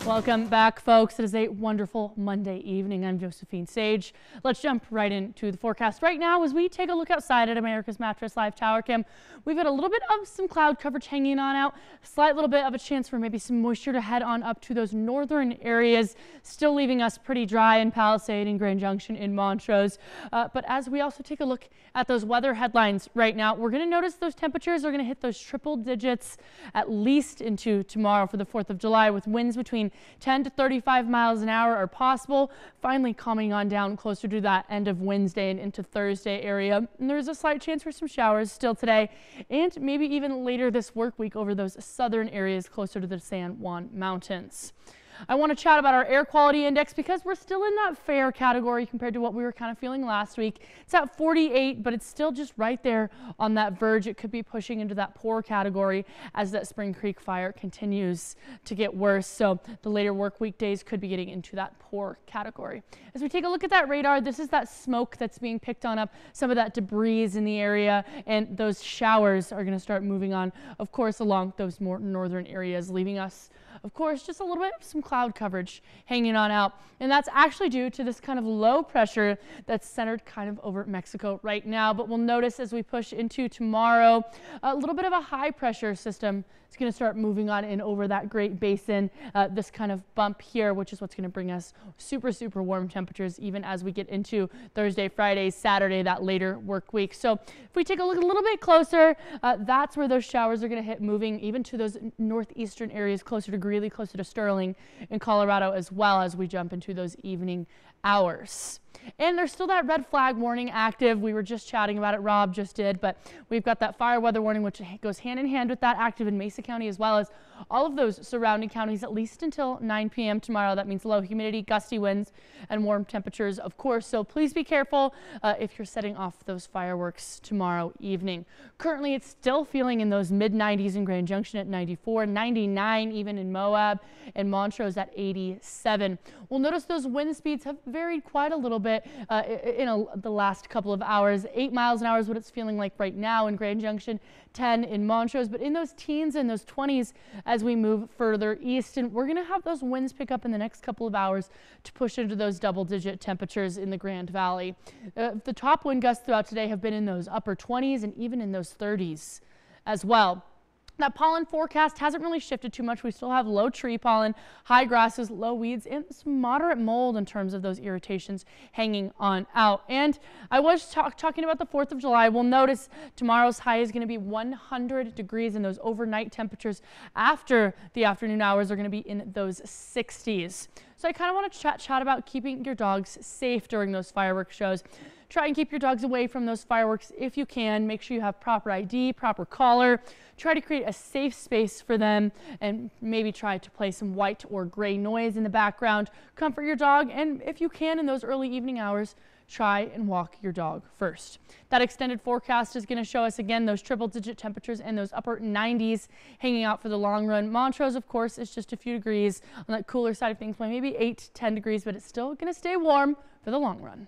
Welcome back, folks. It is a wonderful Monday evening. I'm Josephine Sage. Let's jump right into the forecast right now as we take a look outside at America's Mattress Live Tower Cam. We've got a little bit of some cloud coverage hanging on out, a slight little bit of a chance for maybe some moisture to head on up to those northern areas, still leaving us pretty dry in Palisade and Grand Junction in Montrose. But as we also take a look at those weather headlines right now, we're going to notice those temperatures are going to hit those triple digits at least into tomorrow for the 4th of July, with winds between 10 to 35 miles an hour are possible, finally calming on down closer to that end of Wednesday and into Thursday area. And there's a slight chance for some showers still today and maybe even later this work week over those southern areas closer to the San Juan Mountains. I want to chat about our air quality index because we're still in that fair category compared to what we were kind of feeling last week. It's at 48, but it's still just right there on that verge. It could be pushing into that poor category as that Spring Creek fire continues to get worse. So the later work week days could be getting into that poor category. As we take a look at that radar, this is that smoke that's being picked on up, some of that debris in the area, and those showers are going to start moving on, of course, along those more northern areas, leaving us, of course, just a little bit of some cloud coverage hanging on out. And that's actually due to this kind of low pressure that's centered kind of over Mexico right now. But we'll notice as we push into tomorrow, a little bit of a high pressure system is going to start moving on in over that Great Basin. This kind of bump here, which is what's going to bring us super warm temperatures even as we get into Thursday, Friday, Saturday, that later work week. So if we take a look a little bit closer, that's where those showers are going to hit, moving even to those northeastern areas closer to Greeley, closer to Sterling in Colorado, as well as we jump into those evening hours. And there's still that red flag warning active. We were just chatting about it, Rob just did, but we've got that fire weather warning, which goes hand in hand with that active in Mesa County, as well as all of those surrounding counties, at least until 9 p.m. tomorrow. That means low humidity, gusty winds, and warm temperatures, of course. So please be careful if you're setting off those fireworks tomorrow evening. Currently, it's still feeling in those mid 90s in Grand Junction at 94, 99 even in Moab, and Montrose at 87. We'll notice those wind speeds have varied quite a little bit in the last couple of hours. 8 miles an hour is what it's feeling like right now in Grand Junction, 10 in Montrose, but in those teens and those 20s as we move further east. And we're going to have those winds pick up in the next couple of hours to push into those double-digit temperatures in the Grand Valley. The top wind gusts throughout today have been in those upper 20s and even in those 30s as well. That pollen forecast hasn't really shifted too much. We still have low tree pollen, high grasses, low weeds, and some moderate mold in terms of those irritations hanging on out. And I was talking about the 4th of July. We'll notice tomorrow's high is going to be 100 degrees, and those overnight temperatures after the afternoon hours are going to be in those 60s. So I kind of want to chat about keeping your dogs safe during those fireworks shows. Try and keep your dogs away from those fireworks if you can. Make sure you have proper ID, proper collar. Try to create a safe space for them and maybe try to play some white or gray noise in the background. Comfort your dog, and if you can in those early evening hours, try and walk your dog first. That extended forecast is going to show us again those triple-digit temperatures and those upper 90s hanging out for the long run. Montrose, of course, is just a few degrees on that cooler side of things, maybe 8 to 10 degrees, but it's still going to stay warm for the long run.